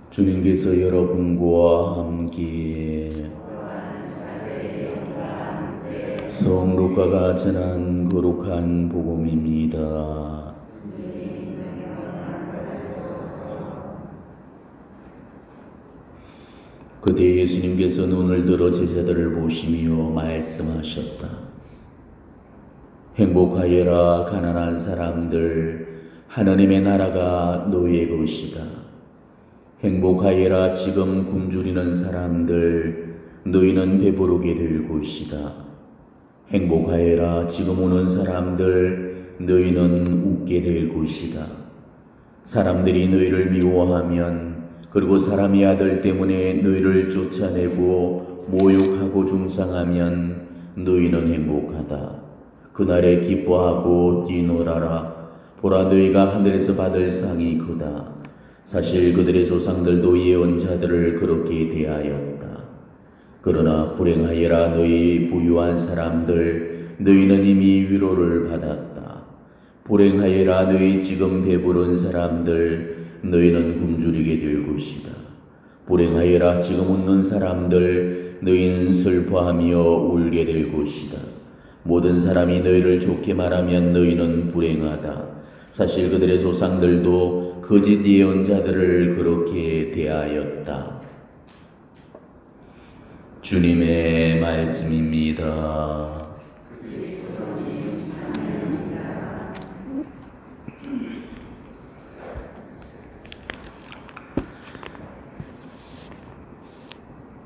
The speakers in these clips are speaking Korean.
주님께서 여러분과 함께 성 루카가 전한 거룩한 복음입니다. 그때 예수님께서 눈을 들어 제자들을 보시며 말씀하셨다. 행복하여라 가난한 사람들, 하나님의 나라가 너희의 것이다. 행복하여라 지금 굶주리는 사람들, 너희는 배부르게 될 것이다. 행복하여라 지금 우는 사람들, 너희는 웃게 될 것이다. 사람들이 너희를 미워하면, 그리고 사람의 아들 때문에 너희를 쫓아내고 모욕하고 중상하면 너희는 행복하다. 그날에 기뻐하고 뛰놀아라. 보라, 너희가 하늘에서 받을 상이 크다. 사실 그들의 조상들도 예언자들을 그렇게 대하였다. 그러나 불행하여라 너희 부유한 사람들, 너희는 이미 위로를 받았다. 불행하여라 너희 지금 배부른 사람들, 너희는 굶주리게 될 것이다. 불행하여라 지금 웃는 사람들, 너희는 슬퍼하며 울게 될 것이다. 모든 사람이 너희를 좋게 말하면 너희는 불행하다. 사실 그들의 조상들도 거짓 예언자들을 그렇게 대하였다. 주님의 말씀입니다.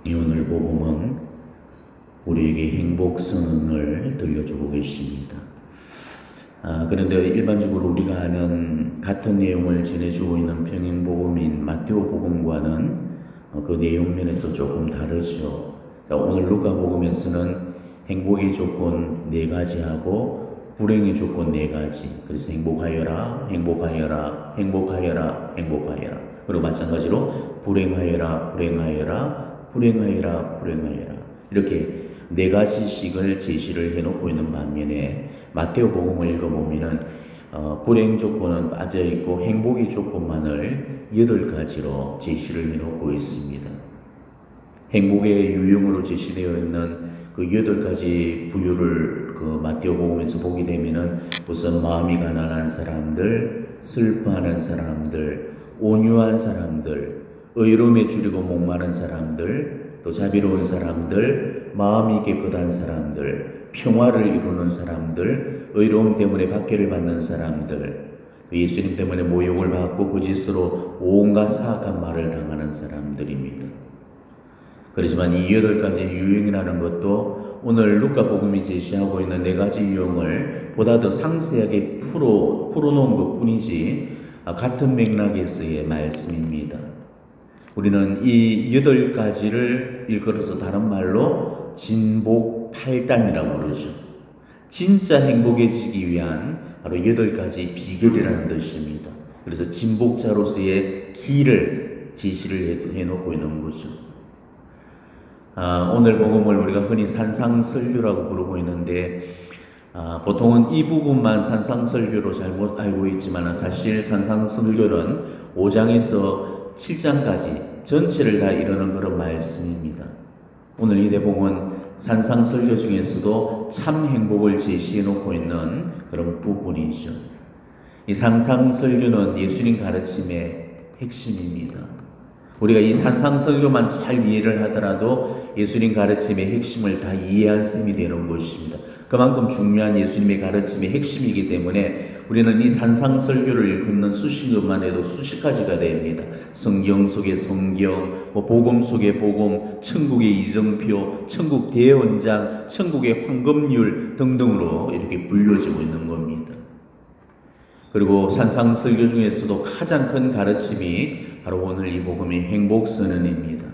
오늘 복음은 우리에게 행복 선언을 들려주고 계십니다. 그런데 일반적으로 우리가 아는 같은 내용을 전해주고 있는 평행복음인 마테오 복음과는 그 내용 면에서 조금 다르죠. 오늘 루카 복음에서는 행복의 조건 4가지하고 불행의 조건 4가지. 그래서 행복하여라, 행복하여라, 행복하여라, 행복하여라. 그리고 마찬가지로 불행하여라, 불행하여라, 불행하여라, 불행하여라. 이렇게 4가지씩을 제시를 해놓고 있는 반면에 마테오 복음을 읽어보면은 불행 조건은 빠져있고 행복의 조건만을 8가지로 제시를 해놓고 있습니다. 행복의 유형으로 제시되어 있는 그 8가지 부류를 그 마테오 복음에서 보게 되면은 우선 마음이 가난한 사람들, 슬퍼하는 사람들, 온유한 사람들, 의로움에 줄이고 목마른 사람들, 또 자비로운 사람들, 마음이 깨끗한 사람들, 평화를 이루는 사람들, 의로움 때문에 박해를 받는 사람들, 예수님 때문에 모욕을 받고 거짓으로 온갖 사악한 말을 당하는 사람들입니다. 그렇지만 이 8가지 유형이라는 것도 오늘 루카 복음이 제시하고 있는 4가지 유형을 보다 더 상세하게 풀어놓은 것 뿐이지 같은 맥락에서의 말씀입니다. 우리는 이 8가지를 일컬어서 다른 말로 진복 8단이라고 부르죠. 진짜 행복해지기 위한 바로 8가지 비결이라는 뜻입니다. 그래서 진복자로서의 길을 제시를 해놓고 있는 거죠. 오늘 복음을 우리가 흔히 산상설교라고 부르고 있는데 보통은 이 부분만 산상설교로 잘못 알고 있지만 사실 산상설교는 5장에서 7장까지 전체를 다 이루는 그런 말씀입니다. 오늘 이 대목은 산상설교 중에서도 참 행복을 제시해 놓고 있는 그런 부분이죠. 이 산상설교는 예수님 가르침의 핵심입니다. 우리가 이 산상설교만 잘 이해를 하더라도 예수님 가르침의 핵심을 다 이해한 셈이 되는 것입니다. 그만큼 중요한 예수님의 가르침의 핵심이기 때문에 우리는 이 산상설교를 읽는 수식어만 해도 수십 가지가 됩니다. 성경 속의 성경, 복음 속의 복음, 천국의 이정표, 천국 대원장, 천국의 황금률 등등으로 이렇게 불려지고 있는 겁니다. 그리고 산상설교 중에서도 가장 큰 가르침이 바로 오늘 이 복음의 행복선언입니다.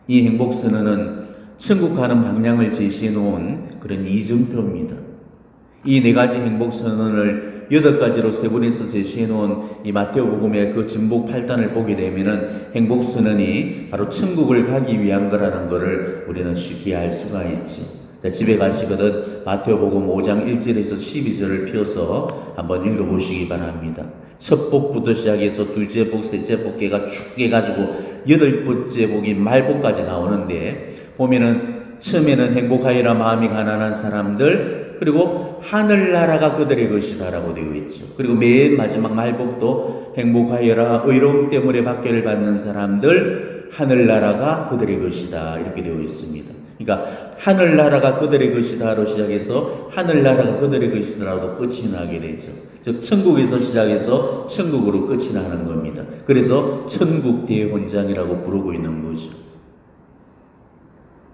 이 행복선언은 천국 가는 방향을 제시해 놓은 그런 이정표입니다. 이 4가지 행복선언을 8가지로 세분해서 제시해 놓은 이 마테오 복음의 그 진복 8단을 보게 되면은 행복선언이 바로 천국을 가기 위한 거라는 것을 우리는 쉽게 알 수가 있지. 자, 집에 가시거든 마테오 복음 5장 1절에서 12절을 펴서 한번 읽어보시기 바랍니다. 첫 복부터 시작해서 둘째 복, 셋째 복개가 쭉 해가지고 8번째 복이 말복까지 나오는데 보면은 처음에는 행복하여라 마음이 가난한 사람들, 그리고 하늘나라가 그들의 것이다라고 되어 있죠. 그리고 맨 마지막 말복도 행복하여라 의로움 때문에 박해를 받는 사람들, 하늘나라가 그들의 것이다 이렇게 되어 있습니다. 그러니까 하늘나라가 그들의 것이다로 시작해서 하늘나라가 그들의 것이다라고 끝이 나게 되죠. 즉 천국에서 시작해서 천국으로 끝이 나는 겁니다. 그래서 천국 대혼장이라고 부르고 있는 거죠.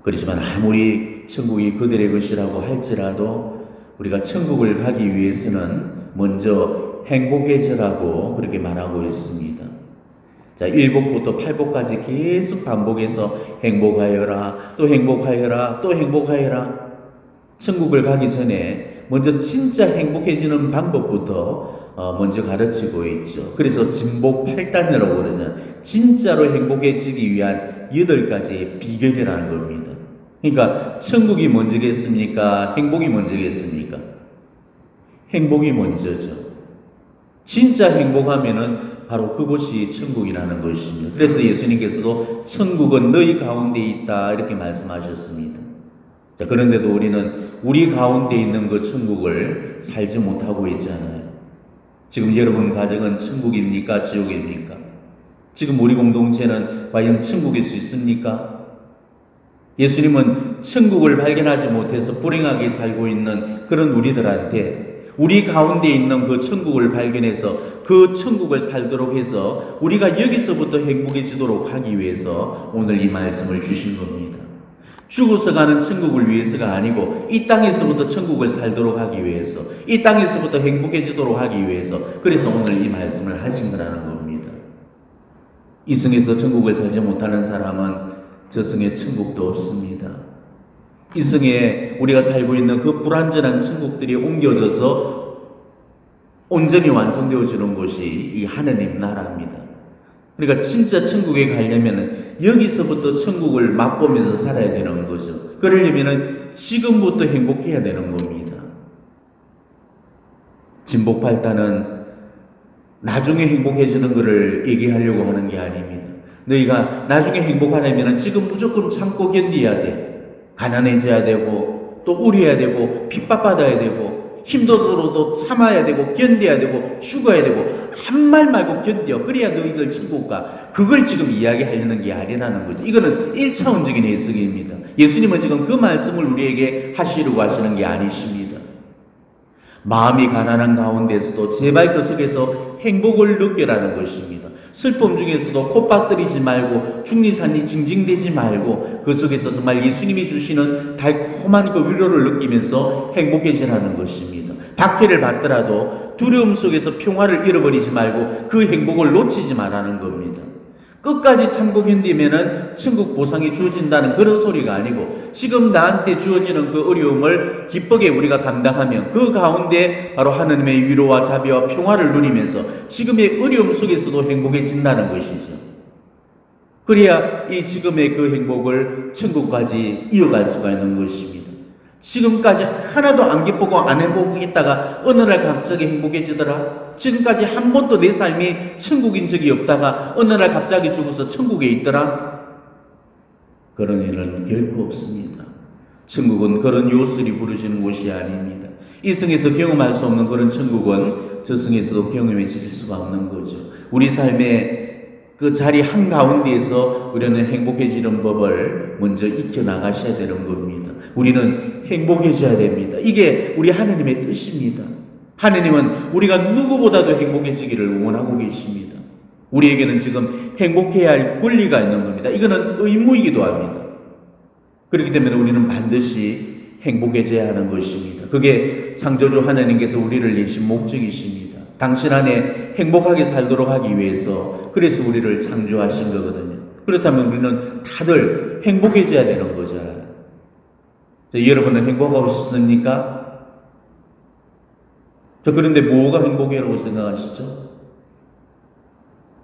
그렇지만 아무리 천국이 그들의 것이라고 할지라도 우리가 천국을 가기 위해서는 먼저 행복해져라고 그렇게 말하고 있습니다. 자, 1복부터 8복까지 계속 반복해서 행복하여라, 또 행복하여라, 또 행복하여라. 천국을 가기 전에 먼저 진짜 행복해지는 방법부터 먼저 가르치고 있죠. 그래서 진복 8단이라고 그러잖아요. 진짜로 행복해지기 위한 8가지의 비결이라는 겁니다. 그러니까 천국이 먼저겠습니까? 행복이 먼저겠습니까? 행복이 먼저죠. 진짜 행복하면은 바로 그곳이 천국이라는 것입니다. 그래서 예수님께서도 천국은 너희 가운데 있다 이렇게 말씀하셨습니다. 자, 그런데도 우리는 우리 가운데 있는 그 천국을 살지 못하고 있잖아요. 지금 여러분 가정은 천국입니까? 지옥입니까? 지금 우리 공동체는 과연 천국일 수 있습니까? 예수님은 천국을 발견하지 못해서 불행하게 살고 있는 그런 우리들한테 우리 가운데 있는 그 천국을 발견해서 그 천국을 살도록 해서 우리가 여기서부터 행복해지도록 하기 위해서 오늘 이 말씀을 주신 겁니다. 죽어서 가는 천국을 위해서가 아니고 이 땅에서부터 천국을 살도록 하기 위해서, 이 땅에서부터 행복해지도록 하기 위해서, 그래서 오늘 이 말씀을 하신 거라는 겁니다. 이승에서 천국을 살지 못하는 사람은 저승에 천국도 없습니다. 이승에 우리가 살고 있는 그 불완전한 천국들이 옮겨져서 온전히 완성되어지는 곳이 이 하느님 나라입니다. 그러니까 진짜 천국에 가려면 여기서부터 천국을 맛보면서 살아야 되는 거죠. 그러려면 지금부터 행복해야 되는 겁니다. 진복 8단은 나중에 행복해지는 것을 얘기하려고 하는 게 아닙니다. 너희가 나중에 행복하려면 지금 무조건 참고 견뎌야 돼. 가난해져야 되고 또 우려야 되고 핍박받아야 되고 힘도 들어도 참아야 되고 견뎌야 되고 죽어야 되고 한 말 말고 견뎌. 그래야 너희들 천국 가. 그걸 지금 이야기하려는 게 아니라는 거죠. 이거는 1차원적인 해석입니다. 예수님은 지금 그 말씀을 우리에게 하시려고 하시는 게 아니십니다. 마음이 가난한 가운데서도 제발 그 속에서 행복을 느끼라는 것입니다. 슬픔 중에서도 콧박들이지 말고 중리산이 징징대지 말고 그 속에서 정말 예수님이 주시는 달콤한 그 위로를 느끼면서 행복해지라는 것입니다. 박해를 받더라도 두려움 속에서 평화를 잃어버리지 말고 그 행복을 놓치지 말라는 겁니다. 끝까지 참고 견디면은 천국 보상이 주어진다는 그런 소리가 아니고 지금 나한테 주어지는 그 어려움을 기쁘게 우리가 감당하면 그 가운데 바로 하나님의 위로와 자비와 평화를 누리면서 지금의 어려움 속에서도 행복해진다는 것이죠. 그래야 이 지금의 그 행복을 천국까지 이어갈 수가 있는 것입니다. 지금까지 하나도 안 기쁘고 안 행복했다가 어느 날 갑자기 행복해지더라. 지금까지 한 번도 내 삶이 천국인 적이 없다가 어느 날 갑자기 죽어서 천국에 있더라. 그런 일은 결코 없습니다. 천국은 그런 요술이 부르시는 곳이 아닙니다. 이승에서 경험할 수 없는 그런 천국은 저승에서도 경험해질 수가 없는 거죠. 우리 삶의 그 자리 한가운데에서 우리는 행복해지는 법을 먼저 익혀나가셔야 되는 겁니다. 우리는 행복해져야 됩니다. 이게 우리 하나님의 뜻입니다. 하나님은 우리가 누구보다도 행복해지기를 원하고 계십니다. 우리에게는 지금 행복해야 할 권리가 있는 겁니다. 이거는 의무이기도 합니다. 그렇기 때문에 우리는 반드시 행복해져야 하는 것입니다. 그게 창조주 하나님께서 우리를 내신 목적이십니다. 당신 안에 행복하게 살도록 하기 위해서 그래서 우리를 창조하신 거거든요. 그렇다면 우리는 다들 행복해져야 되는 거잖아요. 여러분은 행복하고 싶습니까? 그런데 뭐가 행복이라고 생각하시죠?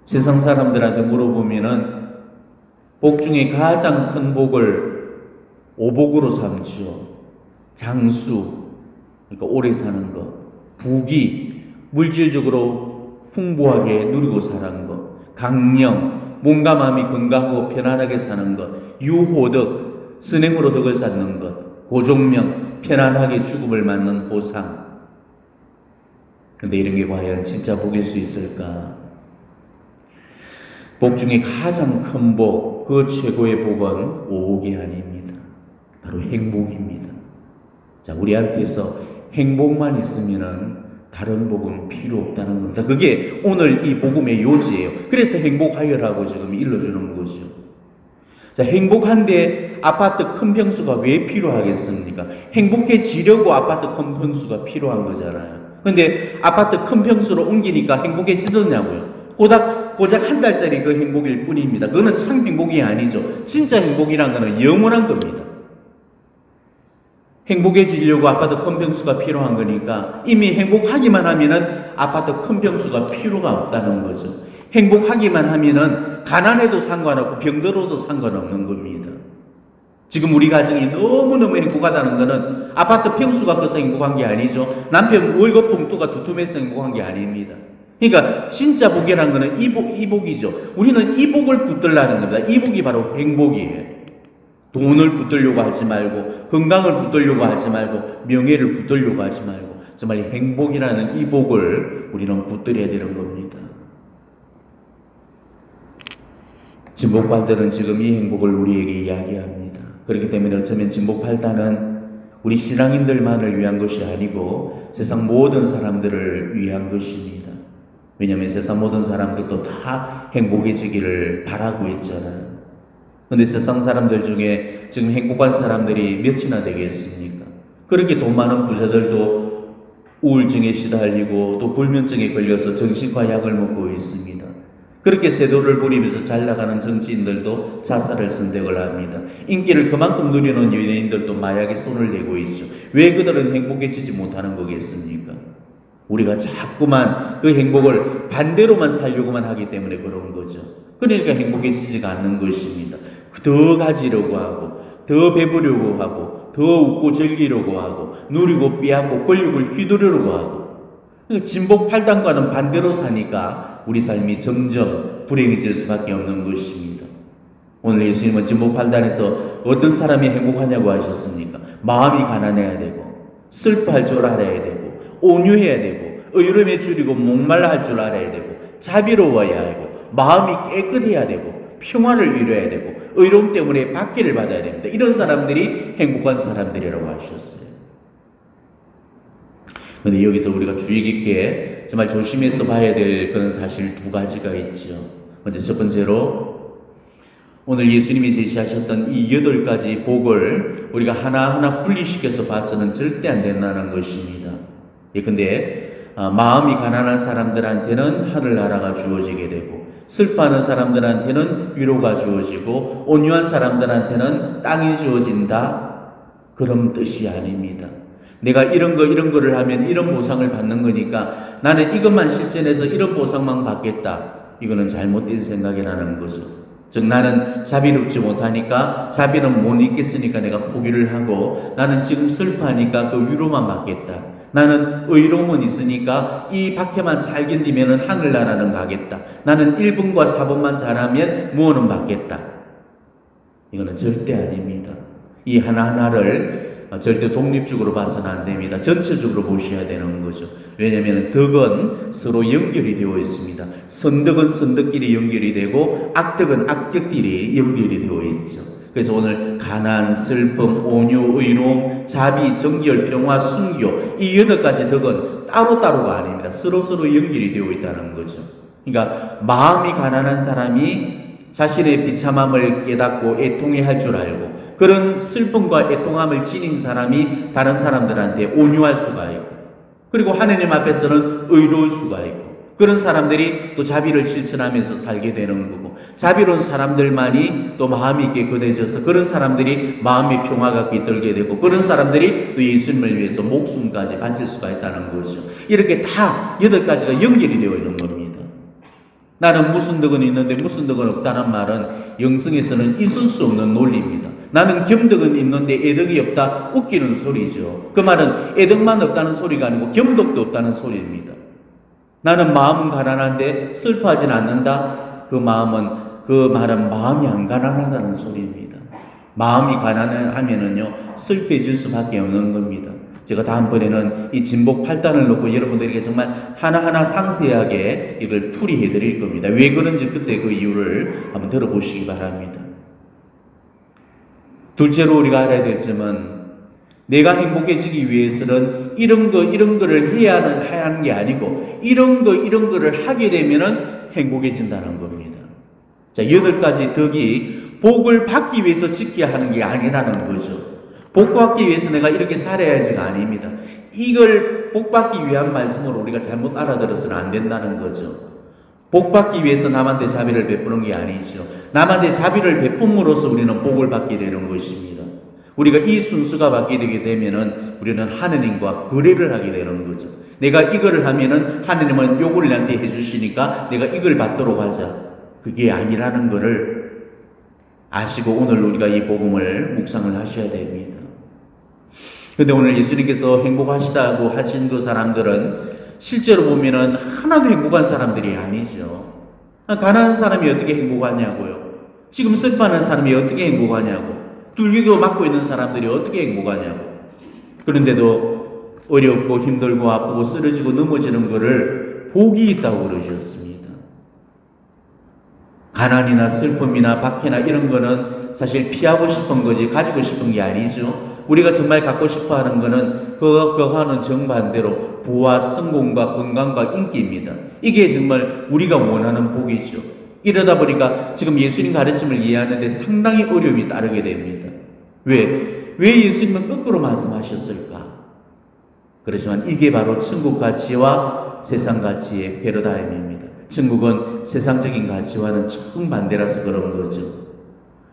세상 사람들한테 물어보면은 복 중에 가장 큰 복을 오복으로 삼죠. 장수, 그러니까 오래 사는 것, 부귀, 물질적으로 풍부하게 누리고 사는 것, 강령, 몸과 마음이 건강하고 편안하게 사는 것, 유호덕, 선행으로 덕을 쌓는 것, 고종명, 편안하게 죽음을 맞는 호상. 그런데 이런 게 과연 진짜 복일 수 있을까? 복 중에 가장 큰 복, 그 최고의 복은 오복이 아닙니다. 바로 행복입니다. 자, 우리한테서 행복만 있으면은 다른 복은 필요 없다는 겁니다. 그게 오늘 이 복음의 요지예요. 그래서 행복하여라고 지금 일러주는 거죠. 자, 행복한데 아파트 큰 평수가 왜 필요하겠습니까? 행복해지려고 아파트 큰 평수가 필요한 거잖아요. 근데 아파트 큰 평수로 옮기니까 행복해지더냐고요. 고작 한 달짜리 그 행복일 뿐입니다. 그거는 참 행복이 아니죠. 진짜 행복이란 거는 영원한 겁니다. 행복해지려고 아파트 큰 평수가 필요한 거니까 이미 행복하기만 하면은 아파트 큰 평수가 필요가 없다는 거죠. 행복하기만 하면은 가난해도 상관없고 병들어도 상관없는 겁니다. 지금 우리 가정이 너무너무 행복하다는 거는 아파트 평수가 커서 행복한 게 아니죠. 남편 월급 봉투가 두툼해서 행복한 게 아닙니다. 그러니까 진짜 복이라는 거는 이복이죠. 우리는 이복을 붙들라는 겁니다. 이복이 바로 행복이에요. 돈을 붙들려고 하지 말고, 건강을 붙들려고 하지 말고, 명예를 붙들려고 하지 말고, 정말 행복이라는 이 복을 우리는 붙들어야 되는 겁니다. 진복팔단은 지금 이 행복을 우리에게 이야기합니다. 그렇기 때문에 어쩌면 진복팔단은 우리 신앙인들만을 위한 것이 아니고 세상 모든 사람들을 위한 것입니다. 왜냐하면 세상 모든 사람들도 다 행복해지기를 바라고 있잖아요. 근데 세상 사람들 중에 지금 행복한 사람들이 몇이나 되겠습니까? 그렇게 돈 많은 부자들도 우울증에 시달리고 또 불면증에 걸려서 정신과 약을 먹고 있습니다. 그렇게 세도를 부리면서 잘 나가는 정치인들도 자살을 선택을 합니다. 인기를 그만큼 누리는 연예인들도 마약에 손을 대고 있죠. 왜 그들은 행복해지지 못하는 거겠습니까? 우리가 자꾸만 그 행복을 반대로만 살려고만 하기 때문에 그런 거죠. 그러니까 행복해지지가 않는 것입니다. 더 가지려고 하고, 더 배부려고 하고, 더 웃고 즐기려고 하고, 누리고 빼앗고 권력을 휘두르려고 하고. 진복팔단과는 반대로 사니까 우리 삶이 점점 불행해질 수밖에 없는 것입니다. 오늘 예수님은 진복팔단에서 어떤 사람이 행복하냐고 하셨습니까? 마음이 가난해야 되고, 슬퍼할 줄 알아야 되고, 온유해야 되고, 의로움에 줄이고 목말라 할 줄 알아야 되고, 자비로워야 하고, 마음이 깨끗해야 되고, 평화를 이뤄야 되고, 의로움 때문에 받기를 받아야 됩니다. 이런 사람들이 행복한 사람들이라고 하셨어요. 그런데 여기서 우리가 주의 깊게 정말 조심해서 봐야 될 그런 사실 두 가지가 있죠. 먼저 첫 번째로 오늘 예수님이 제시하셨던 이 8가지 복을 우리가 하나하나 분리시켜서 봐서는 절대 안 된다는 것입니다. 근데 마음이 가난한 사람들한테는 하늘나라가 주어지게 되고, 슬퍼하는 사람들한테는 위로가 주어지고, 온유한 사람들한테는 땅이 주어진다, 그런 뜻이 아닙니다. 내가 이런 거를 하면 이런 보상을 받는 거니까 나는 이것만 실천해서 이런 보상만 받겠다, 이거는 잘못된 생각이라는 거죠. 즉 나는 자비롭지 못하니까, 자비는 못 있겠으니까 내가 포기를 하고, 나는 지금 슬퍼하니까 그 위로만 받겠다, 나는 의로움은 있으니까 이 박해만 잘 견디면 하늘나라는 가겠다, 나는 1번과 4번만 잘하면 무언은 받겠다, 이거는 절대 아닙니다. 이 하나하나를 절대 독립적으로 봐서는 안 됩니다. 전체적으로 보셔야 되는 거죠. 왜냐하면 덕은 서로 연결이 되어 있습니다. 선덕은 선덕끼리 연결이 되고 악덕은 악덕끼리 연결이 되어 있죠. 그래서 오늘 가난, 슬픔, 온유, 의로움, 자비, 정결, 평화, 순교, 이 8가지 덕은 따로따로가 아닙니다. 서로서로 연결이 되어 있다는 거죠. 그러니까 마음이 가난한 사람이 자신의 비참함을 깨닫고 애통해 할 줄 알고, 그런 슬픔과 애통함을 지닌 사람이 다른 사람들한테 온유할 수가 있고, 그리고 하느님 앞에서는 의로울 수가 있고, 그런 사람들이 또 자비를 실천하면서 살게 되는 거고, 자비로운 사람들만이 또 마음이 깨끗해져서 그런 사람들이 마음의 평화가 깃들게 되고, 그런 사람들이 또 예수님을 위해서 목숨까지 바칠 수가 있다는 거죠. 이렇게 다 8가지가 연결이 되어 있는 겁니다. 나는 무슨 덕은 있는데 무슨 덕은 없다는 말은 영성에서는 있을 수 없는 논리입니다. 나는 겸덕은 있는데 애덕이 없다, 웃기는 소리죠. 그 말은 애덕만 없다는 소리가 아니고 겸덕도 없다는 소리입니다. 나는 마음은 가난한데 슬퍼하진 않는다, 그 마음은 그 말은 마음이 안 가난하다는 소리입니다. 마음이 가난하면은요, 슬퍼질 수밖에 없는 겁니다. 제가 다음번에는 이 진복 8단을 놓고 여러분들에게 정말 하나하나 상세하게 이걸 풀이해 드릴 겁니다. 왜 그런지 그때 그 이유를 한번 들어보시기 바랍니다. 둘째로 우리가 알아야 될 점은 내가 행복해지기 위해서는 이런 거를 해야 하는 게 아니고 이런 거를 하게 되면은 행복해진다는 겁니다. 자, 8가지 덕이 복을 받기 위해서 지켜야 하는 게 아니라는 거죠. 복 받기 위해서 내가 이렇게 살아야지가 아닙니다. 이걸 복 받기 위한 말씀으로 우리가 잘못 알아들어서는 안 된다는 거죠. 복 받기 위해서 남한테 자비를 베푸는 게 아니죠. 남한테 자비를 베품으로써 우리는 복을 받게 되는 것입니다. 우리가 이 순수가 바뀌게 되면은 우리는 하느님과 거래를 하게 되는 거죠. 내가 이거를 하면은 하느님은 요걸 나한테 해주시니까 내가 이걸 받도록 하자. 그게 아니라는 것을 아시고 오늘 우리가 이 복음을 묵상을 하셔야 됩니다. 근데 오늘 예수님께서 행복하시다고 하신 그 사람들은 실제로 보면은 하나도 행복한 사람들이 아니죠. 가난한 사람이 어떻게 행복하냐고요. 지금 슬퍼하는 사람이 어떻게 행복하냐고. 뚫리고 맞고 있는 사람들이 어떻게 행복하냐고. 그런데도 어렵고 힘들고 아프고 쓰러지고 넘어지는 것을 복이 있다고 그러셨습니다. 가난이나 슬픔이나 박해나 이런 거는 사실 피하고 싶은 거지 가지고 싶은 게 아니죠. 우리가 정말 갖고 싶어 하는 거는 그거와는 정반대로 부와 성공과 건강과 인기입니다. 이게 정말 우리가 원하는 복이죠. 이러다 보니까 지금 예수님 가르침을 이해하는데 상당히 어려움이 따르게 됩니다. 왜 예수님은 거꾸로 말씀하셨을까? 그렇지만 이게 바로 천국 가치와 세상 가치의 패러다임입니다. 천국은 세상적인 가치와는 정반대라서 그런 거죠.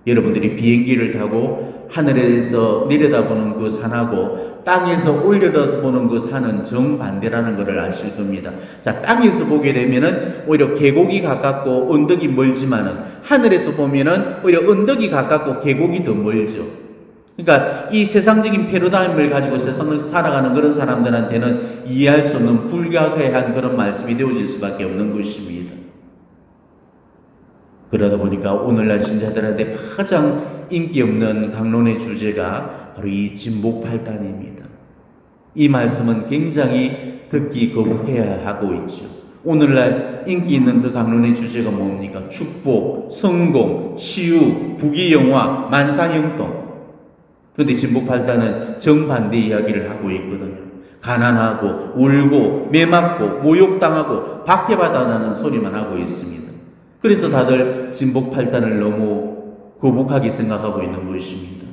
여러분들이 비행기를 타고 하늘에서 내려다보는 그 산하고 땅에서 올려다보는 그 산은 정반대라는 것을 아실 겁니다. 자, 땅에서 보게 되면은 오히려 계곡이 가깝고 언덕이 멀지만은 하늘에서 보면은 오히려 언덕이 가깝고 계곡이 더 멀죠. 그러니까 이 세상적인 패러다임을 가지고 세상을 살아가는 그런 사람들한테는 이해할 수 없는 불가해한 그런 말씀이 되어질 수밖에 없는 것입니다. 그러다 보니까 오늘날 신자들한테 가장 인기 없는 강론의 주제가 바로 이 진복8단입니다. 이 말씀은 굉장히 듣기 거북해야 하고 있죠. 오늘날 인기 있는 그 강론의 주제가 뭡니까? 축복, 성공, 치유, 부귀영화, 만사형통. 그런데 진복8단은 정반대 이야기를 하고 있거든요. 가난하고 울고 매맞고 모욕당하고 박해받아나는 소리만 하고 있습니다. 그래서 다들 진복8단을 너무 거북하게 생각하고 있는 것입니다.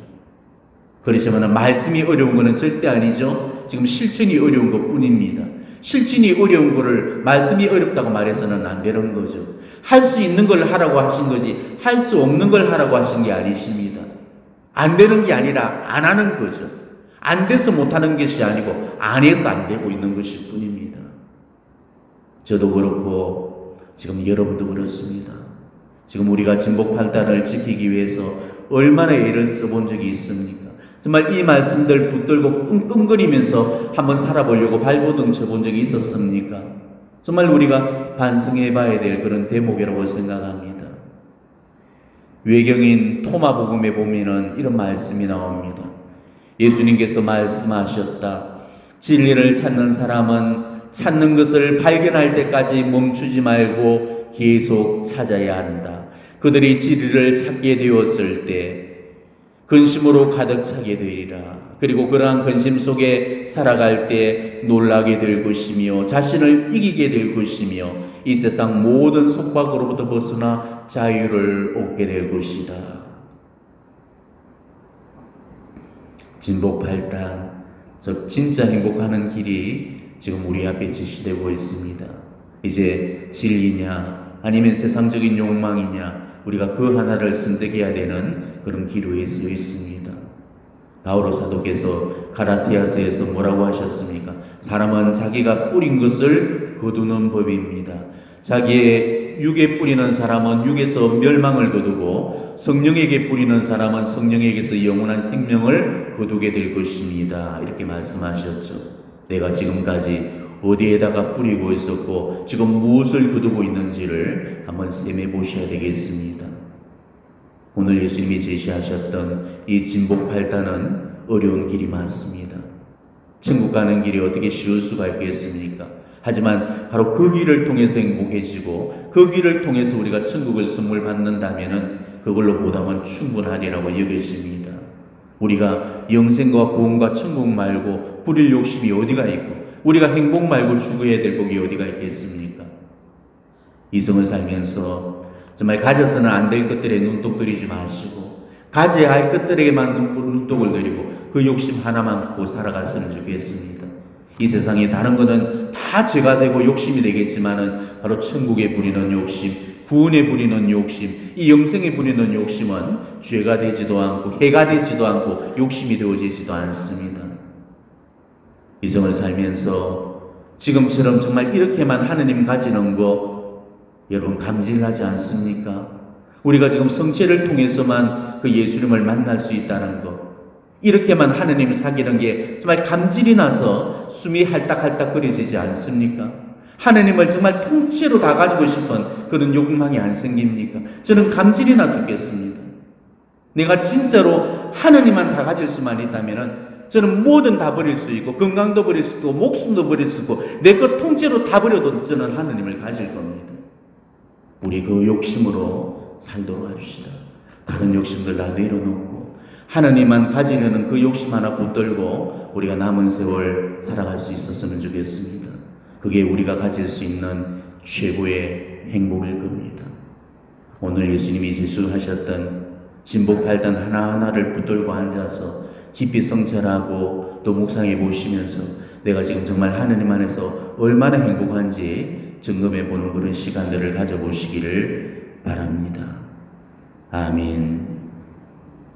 그렇지만 말씀이 어려운 것은 절대 아니죠. 지금 실천이 어려운 것 뿐입니다. 실천이 어려운 것을 말씀이 어렵다고 말해서는 안 되는 거죠. 할 수 있는 걸 하라고 하신 거지 할 수 없는 걸 하라고 하신 게 아니십니다. 안 되는 게 아니라 안 하는 거죠. 안 돼서 못하는 것이 아니고 안 해서 안 되고 있는 것일 뿐입니다. 저도 그렇고 지금 여러분도 그렇습니다. 지금 우리가 진복8단을 지키기 위해서 얼마나 애를 써본 적이 있습니까? 정말 이 말씀들 붙들고 끙끙거리면서 한번 살아보려고 발버둥 쳐본 적이 있었습니까? 정말 우리가 반성해 봐야 될 그런 대목이라고 생각합니다. 외경인 토마복음에 보면은 이런 말씀이 나옵니다. 예수님께서 말씀하셨다. 진리를 찾는 사람은 찾는 것을 발견할 때까지 멈추지 말고 계속 찾아야 한다. 그들이 진리를 찾게 되었을 때 근심으로 가득 차게 되리라. 그리고 그러한 근심 속에 살아갈 때 놀라게 될 것이며 자신을 이기게 될 것이며 이 세상 모든 속박으로부터 벗어나 자유를 얻게 될 것이다. 진복8단, 즉 진짜 행복하는 길이 지금 우리 앞에 제시되고 있습니다. 이제 진리냐 아니면 세상적인 욕망이냐 우리가 그 하나를 선택해야 되는 그런 기로에 서 있습니다. 바오로 사도께서 가라티아서에서 뭐라고 하셨습니까? 사람은 자기가 뿌린 것을 거두는 법입니다. 자기의 육에 뿌리는 사람은 육에서 멸망을 거두고 성령에게 뿌리는 사람은 성령에게서 영원한 생명을 거두게 될 것입니다. 이렇게 말씀하셨죠. 내가 지금까지 어디에다가 뿌리고 있었고 지금 무엇을 거두고 있는지를 한번 셈해 보셔야 되겠습니다. 오늘 예수님이 제시하셨던 이 진복 8단은 어려운 길이 많습니다. 천국 가는 길이 어떻게 쉬울 수가 있겠습니까? 하지만 바로 그 길을 통해서 행복해지고 그 길을 통해서 우리가 천국을 선물 받는다면은 그걸로 보답은 충분하리라고 여겨집니다. 우리가 영생과 구원과 천국 말고 부릴 욕심이 어디가 있고 우리가 행복 말고 추구해야 될 복이 어디가 있겠습니까? 이성을 살면서 정말 가져서는 안 될 것들에 눈독 들이지 마시고 가져야 할 것들에게만 눈독을 들이고 그 욕심 하나만 갖고 살아갔으면 좋겠습니다. 이 세상에 다른 거는 다 죄가 되고 욕심이 되겠지만은 바로 천국에 부리는 욕심, 구원에 부리는 욕심, 이 영생에 부리는 욕심은 죄가 되지도 않고 해가 되지도 않고 욕심이 되어지지도 않습니다. 이성을 살면서 지금처럼 정말 이렇게만 하느님 가지는 거 여러분 감질나지 않습니까? 우리가 지금 성체를 통해서만 그 예수님을 만날 수 있다는 것, 이렇게만 하느님을 사귀는 게 정말 감질이 나서 숨이 할딱할딱 거려지지 않습니까? 하느님을 정말 통째로 다 가지고 싶은 그런 욕망이 안 생깁니까? 저는 감질이 나 죽겠습니다. 내가 진짜로 하느님만 다 가질 수만 있다면 저는 뭐든 다 버릴 수 있고 건강도 버릴 수 있고 목숨도 버릴 수 있고 내 것 통째로 다 버려도 저는 하느님을 가질 겁니다. 우리 그 욕심으로 살도록 합시다. 다른 욕심들 다 내려놓고 하나님만 가지려는 그 욕심 하나 붙들고 우리가 남은 세월 살아갈 수 있었으면 좋겠습니다. 그게 우리가 가질 수 있는 최고의 행복일 겁니다. 오늘 예수님이 제시하셨던 진복 8단 하나하나를 붙들고 앉아서 깊이 성찰하고 또 묵상해 보시면서 내가 지금 정말 하느님 안에서 얼마나 행복한지 점검해 보는 그런 시간들을 가져보시기를 바랍니다. 아멘.